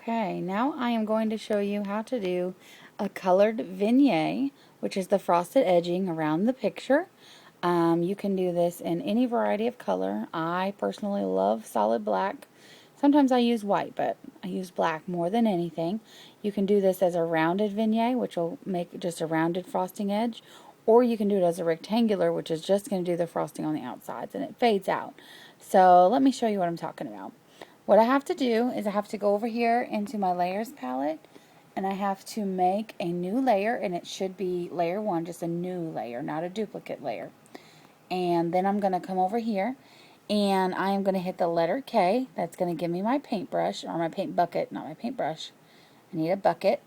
Okay, now I am going to show you how to do a colored vignette, which is the frosted edging around the picture. You can do this in any variety of color. I personally love solid black. Sometimes I use white, but I use black more than anything. You can do this as a rounded vignette, which will make just a rounded frosting edge, or you can do it as a rectangular, which is just going to do the frosting on the outsides, and it fades out. So let me show you what I'm talking about. What I have to do is I have to go over here into my layers palette, and I have to make a new layer, and it should be layer 1, just a new layer, not a duplicate layer. And then I'm going to come over here, and I am going to hit the letter K. That's going to give me my paintbrush, or my paint bucket, not my paintbrush. I need a bucket.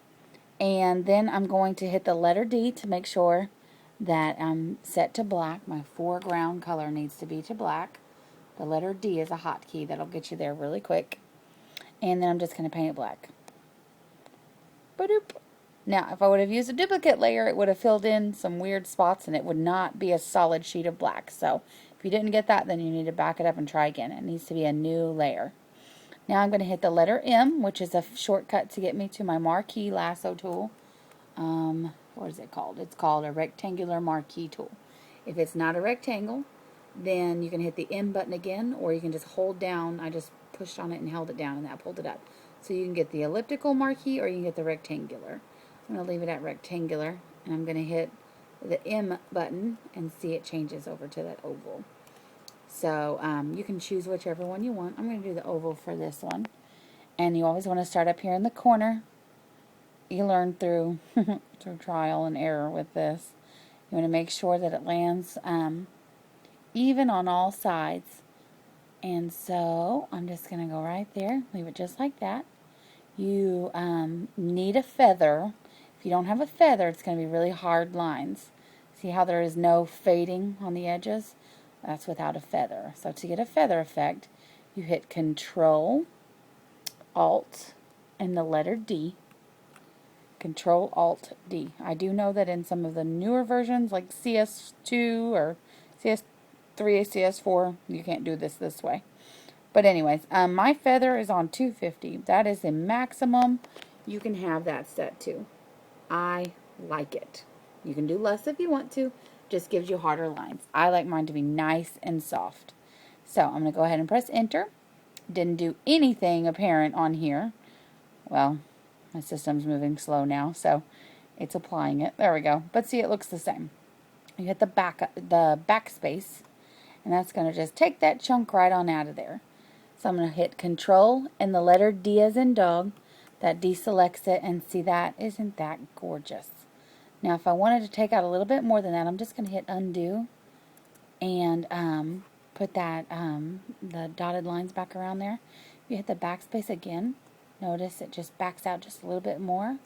And then I'm going to hit the letter D to make sure that I'm set to black. My foreground color needs to be to black. The letter D is a hotkey that'll get you there really quick. And then I'm just going to paint it black. Ba-doop. Now, if I would have used a duplicate layer, it would have filled in some weird spots and it would not be a solid sheet of black. So, if you didn't get that, then you need to back it up and try again. It needs to be a new layer. Now I'm going to hit the letter M, which is a shortcut to get me to my marquee lasso tool. What is it called? It's called a rectangular marquee tool. If it's not a rectangle, then you can hit the M button again, or you can just hold down. I just pushed on it and held it down, and that pulled it up. So you can get the elliptical marquee, or you can get the rectangular. I'm going to leave it at rectangular, and I'm going to hit the M button and see it changes over to that oval. So you can choose whichever one you want. I'm going to do the oval for this one. And you always want to start up here in the corner. You learn through trial and error with this. You want to make sure that it lands even on all sides. And so I'm just going to go right there, leave it just like that. You need a feather. If you don't have a feather, it's going to be really hard lines. See how there is no fading on the edges? That's without a feather. So to get a feather effect, you hit Control, Alt, and the letter D. Control, Alt, D. I do know that in some of the newer versions, like CS2 or CS3, CS4, you can't do this way. But anyways, my feather is on 250. That is the maximum you can have that set to. I like it. You can do less if you want to. Just gives you harder lines. I like mine to be nice and soft. So I'm going to go ahead and press enter. Didn't do anything apparent on here. Well, my system's moving slow now, so it's applying it. There we go. But see, it looks the same. You hit the backspace, and that's going to just take that chunk right on out of there. So I'm going to hit Control and the letter D as in dog. That deselects it, and see, that isn't that gorgeous. Now, if I wanted to take out a little bit more than that, I'm just going to hit undo and put that the dotted lines back around there. If you hit the backspace again, notice it just backs out just a little bit more.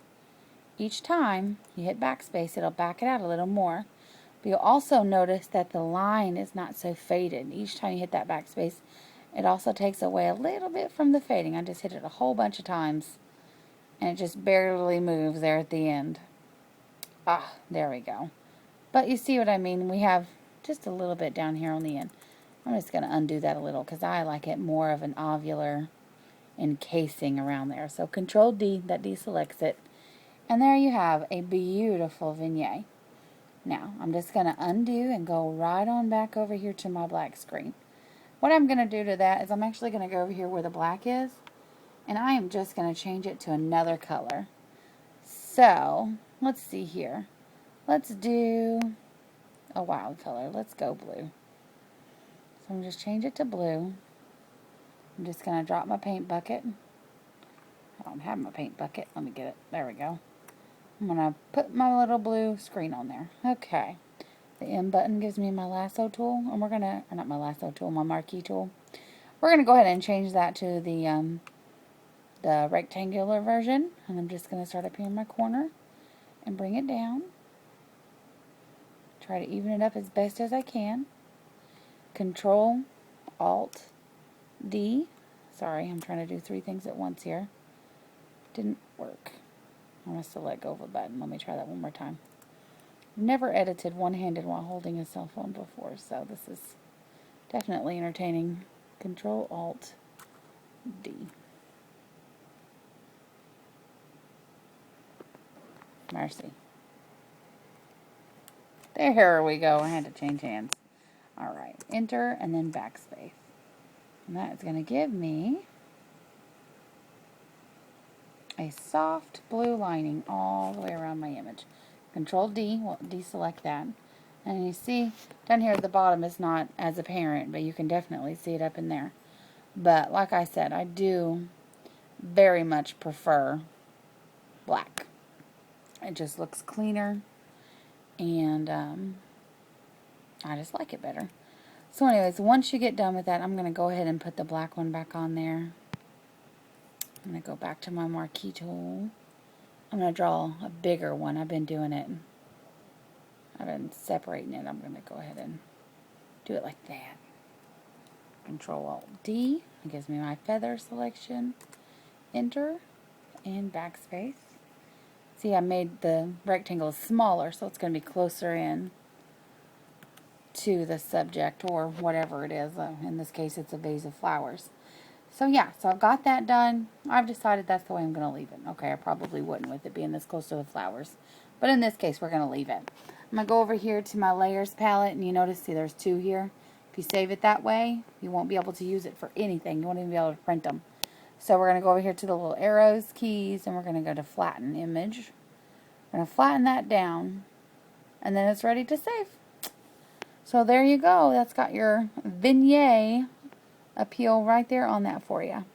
Each time you hit backspace, it'll back it out a little more. But you'll also notice that the line is not so faded. Each time you hit that backspace, it also takes away a little bit from the fading. I just hit it a whole bunch of times, and it just barely moves there at the end. There we go. But you see what I mean? We have just a little bit down here on the end. I'm just going to undo that a little because I like it more of an ovular encasing around there. So Control D, that deselects it. And there you have a beautiful vignette. Now, I'm just going to undo and go right on back over here to my black screen. What I'm going to do to that is I'm actually going to go over here where the black is, and I am just going to change it to another color. So, let's see here. Let's do a wild color. Let's go blue. So I'm just change it to blue. I'm just going to drop my paint bucket. I don't have my paint bucket. Let me get it. There we go. I'm going to put my little blue screen on there. Okay. The M button gives me my lasso tool. And we're going to, or not my lasso tool, my marquee tool. We're going to go ahead and change that to the rectangular version. And I'm just going to start up here in my corner and bring it down. Try to even it up as best as I can. Control, Alt, D. Sorry, I'm trying to do 3 things at once here. Didn't work. I must have let go of a button. Let me try that one more time. I've never edited one-handed while holding a cell phone before, so this is definitely entertaining. Control, Alt, D. Mercy. There we go. I had to change hands. Alright, enter and then backspace. And that is going to give me a soft blue lining all the way around my image. Control D will deselect that. And you see down here at the bottom is not as apparent, but you can definitely see it up in there. But like I said, I do very much prefer black. It just looks cleaner, and I just like it better. So anyways, once you get done with that, I'm going to go ahead and put the black one back on there. I'm going to go back to my marquee tool. I'm going to draw a bigger one. I've been doing it. I've been separating it. I'm going to go ahead and do it like that. Control-Alt-D. It gives me my feather selection. Enter and backspace. See, I made the rectangle smaller, so it's going to be closer in to the subject or whatever it is. In this case, it's a vase of flowers. So yeah, so I've got that done. I've decided that's the way I'm going to leave it. Okay, I probably wouldn't with it being this close to the flowers. But in this case, we're going to leave it. I'm going to go over here to my layers palette, and you notice, see, there's 2 here. If you save it that way, you won't be able to use it for anything. You won't even be able to print them. So we're going to go over here to the little arrows, keys, and we're going to go to flatten image. We're going to flatten that down, and then it's ready to save. So there you go. That's got your Vignette appeal right there on that for you.